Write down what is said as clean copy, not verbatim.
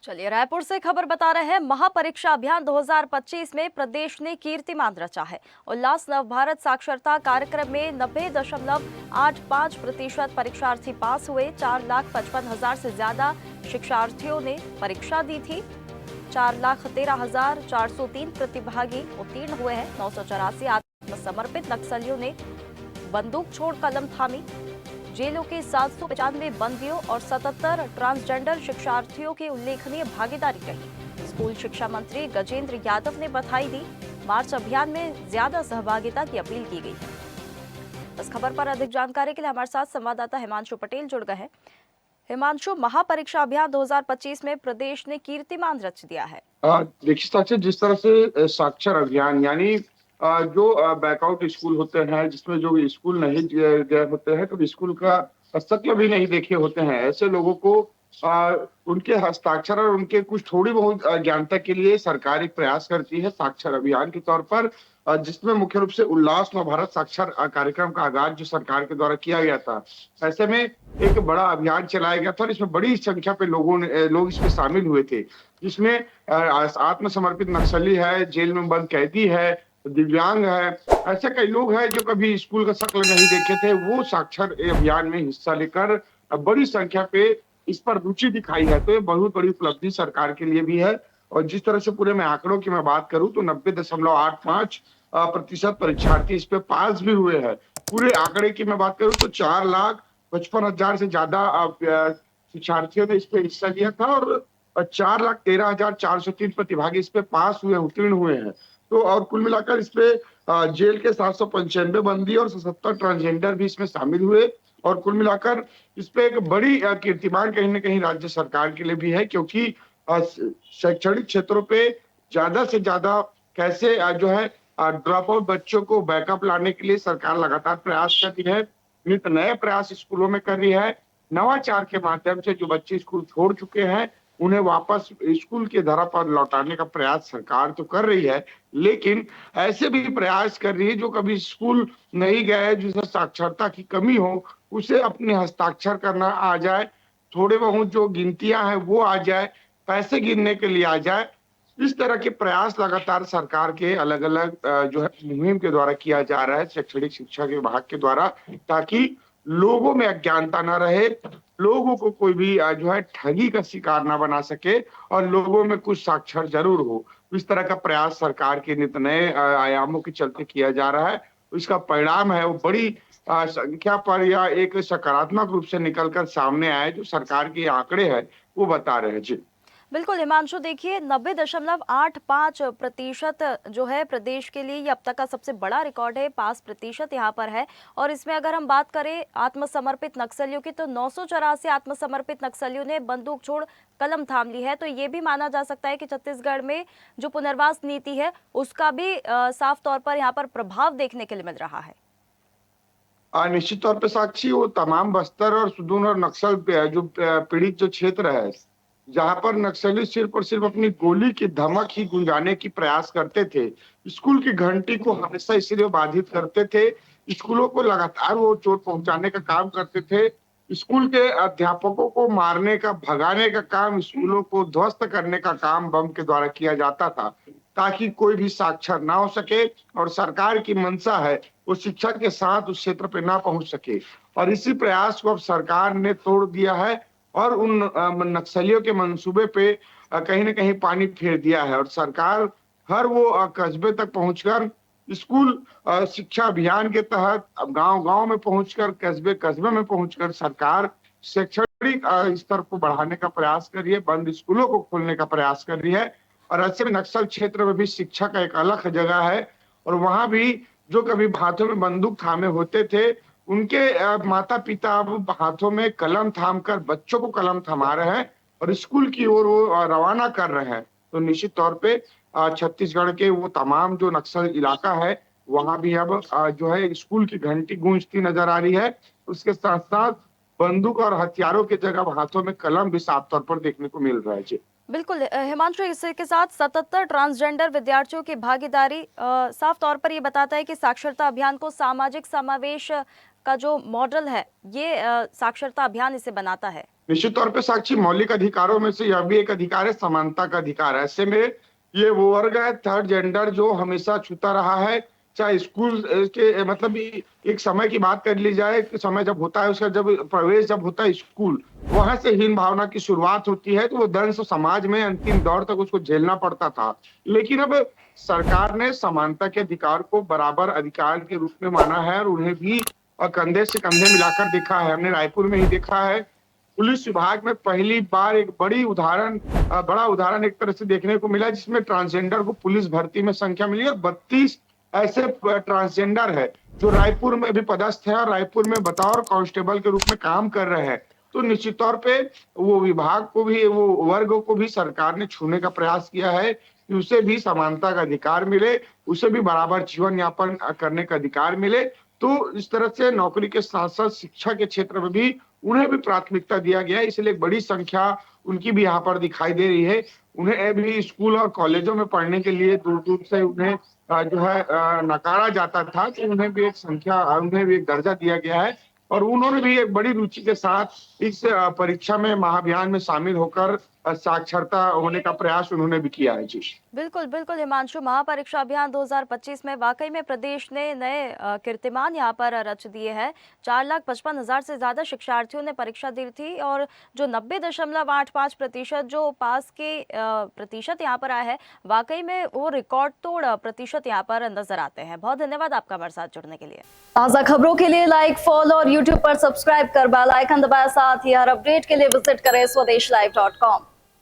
चलिए रायपुर से खबर बता रहे हैं। महापरीक्षा अभियान 2025 में प्रदेश ने कीर्तिमान रचा है। उल्लास नव भारत साक्षरता कार्यक्रम में 90.85% परीक्षार्थी पास हुए। 4,55,000 से ज्यादा शिक्षार्थियों ने परीक्षा दी थी। 4,13,403 प्रतिभागी उत्तीर्ण हुए हैं। 984 आत्मसमर्पित नक्सलियों ने बंदूक छोड़ कलम थामी। जेलों के 795 बंदियों और 77 ट्रांसजेंडर शिक्षार्थियों की उल्लेखनीय भागीदारी रही। स्कूल शिक्षा मंत्री गजेंद्र यादव ने बधाई दी। मार्च अभियान में ज्यादा सहभागिता की अपील की गई है। इस खबर पर अधिक जानकारी के लिए हमारे साथ संवाददाता हिमांशु पटेल जुड़ गए हैं। हिमांशु, महापरीक्षा अभियान 2025 में प्रदेश ने कीर्तिमान रच दिया है। देखिए साक्षर, जिस तरह से साक्षर अभियान यानी जो बैकआउट स्कूल होते हैं, जिसमें जो स्कूल नहीं गए होते हैं, तो स्कूल का शक्ल भी नहीं देखे होते हैं, ऐसे लोगों को उनके हस्ताक्षर और उनके कुछ थोड़ी बहुत ज्ञानता के लिए सरकार एक प्रयास करती है साक्षर अभियान के तौर पर, जिसमें मुख्य रूप से उल्लास नव भारत साक्षर कार्यक्रम का आगाज जो सरकार के द्वारा किया गया था। ऐसे में एक बड़ा अभियान चलाया गया था और इसमें बड़ी संख्या पे लोग इसमें शामिल हुए थे, जिसमें आत्मसमर्पित नक्सली है, जेल में बंद कैदी है, दिव्यांग है, ऐसे कई लोग हैं जो कभी स्कूल का शक्ल नहीं देखे थे। वो साक्षर अभियान में हिस्सा लेकर बड़ी संख्या पे इस पर रुचि दिखाई है, तो ये बहुत बड़ी उपलब्धि सरकार के लिए भी है। और जिस तरह से पूरे में आंकड़ों की मैं बात करूं तो 90.85% परीक्षार्थी इस पे पास भी हुए हैं। पूरे आंकड़े की मैं बात करूं तो 4,55,000 से ज्यादा शिक्षार्थियों ने इस पे हिस्सा लिया था और 4,13,403 प्रतिभागी इस पे पास हुए, उत्तीर्ण हुए हैं। तो और कुल मिलाकर इस पे जेल के 795 बंदी और 77 ट्रांसजेंडर भी इसमें शामिल हुए। और कुल मिलाकर इस पे एक बड़ी कीर्तिमान कहीं न कहीं राज्य सरकार के लिए भी है, क्योंकि शैक्षणिक क्षेत्रों पे ज्यादा से ज्यादा कैसे जो है ड्रॉप आउट बच्चों को बैकअप लाने के लिए सरकार लगातार प्रयास कर रही है। नित नए प्रयास स्कूलों में कर रही है। नवाचार के माध्यम से जो बच्चे स्कूल छोड़ चुके हैं, उन्हें वापस स्कूल की धरा पर लौटाने का प्रयास सरकार तो कर रही है, लेकिन ऐसे भी प्रयास कर रही है जो कभी स्कूल नहीं गए, जिसे साक्षरता की कमी हो, उसे अपने हस्ताक्षर करना आ जाए, थोड़े बहुत जो गिनतियां हैं वो आ जाए, पैसे गिनने के लिए आ जाए। इस तरह के प्रयास लगातार सरकार के अलग-अलग जो है मुहिम के द्वारा किया जा रहा है, शैक्षणिक शिक्षा के विभाग के द्वारा, ताकि लोगों में अज्ञानता ना रहे, लोगों को कोई भी जो है ठगी का शिकार ना बना सके और लोगों में कुछ साक्षर जरूर हो। इस तरह का प्रयास सरकार के नित नए आयामों के चलते किया जा रहा है। इसका परिणाम है वो बड़ी संख्या पर या एक सकारात्मक रूप से निकल कर सामने आए, जो सरकार के आंकड़े हैं वो बता रहे हैं। जी। बिल्कुल हिमांशु, देखिए 90.85% जो है प्रदेश के लिए ये अब तक का सबसे बड़ा रिकॉर्ड है। पास प्रतिशत यहाँ पर है। और इसमें अगर हम बात करें आत्मसमर्पित नक्सलियों की, तो 984 आत्मसमर्पित नक्सलियों ने बंदूक छोड़ कलम थाम ली है। तो ये भी माना जा सकता है कि छत्तीसगढ़ में जो पुनर्वास नीति है उसका भी साफ तौर पर यहाँ पर प्रभाव देखने के लिए मिल रहा है। निश्चित तौर पे साक्षी, वो तमाम बस्तर और सुदूर और नक्सल जो पीड़ित जो क्षेत्र है, जहां पर नक्सली सिर्फ और सिर्फ अपनी गोली की धमक ही गुंजाने की प्रयास करते थे, स्कूल की घंटी को हमेशा इसलिए बाधित करते थे, स्कूलों को लगातार वो चोट पहुंचाने का काम करते थे, स्कूल के अध्यापकों को मारने का, भगाने का काम, स्कूलों को ध्वस्त करने का काम बम के द्वारा किया जाता था, ताकि कोई भी साक्षर ना हो सके और सरकार की मंशा है वो शिक्षा के साथ उस क्षेत्र पे ना पहुंच सके। और इसी प्रयास को अब सरकार ने तोड़ दिया है और उन नक्सलियों के मंसूबे पे कहीं न कहीं पानी फेर दिया है और सरकार हर वो कस्बे तक पहुंचकर स्कूल शिक्षा अभियान के तहत अब गांव-गांव में पहुंचकर, कस्बे-कस्बे में पहुंचकर सरकार शैक्षणिक स्तर को बढ़ाने का प्रयास कर रही है, बंद स्कूलों को खोलने का प्रयास कर रही है। और ऐसे में नक्सल क्षेत्र में भी शिक्षा का एक अलग जगह है और वहां भी जो कभी हाथों में बंदूक थामे होते थे, उनके माता-पिता अब हाथों में कलम थाम कर बच्चों को कलम थमा रहे हैं और स्कूल की ओर वो रवाना कर रहे हैं। तो निश्चित तौर पे छत्तीसगढ़ के वो तमाम जो नक्सल इलाका है, वहां भी अब जो है स्कूल की घंटी गूंजती नजर आ रही है। उसके साथ-साथ बंदूक और हथियारों की जगह हाथों में कलम भी साफ तौर पर देखने को मिल रहा है। जी। बिल्कुल हिमांशु, इसी के साथ 77 ट्रांसजेंडर विद्यार्थियों की भागीदारी साफ तौर पर ये बताता है कि साक्षरता अभियान को सामाजिक समावेश का जो मॉडल है, ये साक्षरता अभियान इसे बनाता है। निश्चित तौर पे साक्षी, मौलिक अधिकारों में से यह भी एक अधिकार है, समानता का अधिकार है। ऐसे में ये वो वर्ग है, थर्ड जेंडर, जो हमेशा छूता रहा है। चाहे स्कूल के मतलब एक समय की बात कर ली जाए, कि समय जब होता है उसका, जब प्रवेश जब होता है स्कूल, वहां से हीन भावना की शुरुआत होती है, तो वो दंश समाज में अंतिम दौर तक उसको झेलना पड़ता था। लेकिन अब सरकार ने समानता के अधिकार को बराबर अधिकार के रूप में माना है और उन्हें भी कंधे से कंधे मिलाकर देखा है। हमने रायपुर में ही देखा है, पुलिस विभाग में पहली बार एक बड़ा उदाहरण एक तरह से देखने को मिला, जिसमें ट्रांसजेंडर को पुलिस भर्ती में संख्या मिली और 32 ऐसे ट्रांसजेंडर है जो रायपुर में भी पदस्थ है और रायपुर में बतौर कांस्टेबल के रूप में काम कर रहे हैं। तो निश्चित तौर पे वो विभाग को भी, वो वर्ग को भी सरकार ने छूने का प्रयास किया है कि उसे भी समानता का अधिकार मिले, उसे भी बराबर जीवन यापन करने का अधिकार मिले। तो इस तरह से नौकरी के साथ साथ शिक्षा के क्षेत्र में भी उन्हें भी प्राथमिकता दिया गया है, इसलिए एक बड़ी संख्या उनकी भी यहाँ पर दिखाई दे रही है। उन्हें भी स्कूल और कॉलेजों में पढ़ने के लिए दूर-दूर से उन्हें जो है नकारा जाता था, तो उन्हें भी एक संख्या, उन्हें भी एक दर्जा दिया गया है और उन्होंने भी एक बड़ी रुचि के साथ इस परीक्षा में, महाअभियान में शामिल होकर साक्षरता होने का प्रयास उन्होंने भी किया है। जी। बिल्कुल बिल्कुल हिमांशु, महापरीक्षा अभियान 2025 में वाकई में प्रदेश ने नए कीर्तिमान यहाँ पर रच दिए हैं। 4,55,000 से ज्यादा शिक्षार्थियों ने परीक्षा दी थी और जो 90.85% जो पास के प्रतिशत यहाँ पर आए हैं, वाकई में वो रिकॉर्ड तोड़ प्रतिशत यहाँ पर नजर आते हैं। बहुत धन्यवाद आपका हमारे साथ जुड़ने के लिए। ताज़ा खबरों के लिए लाइक, फॉलो और यूट्यूब पर सब्सक्राइब कर बेल आइकन दबाएं। साथ ही हर अपडेट के लिए विजिट करें swedeshlive.com।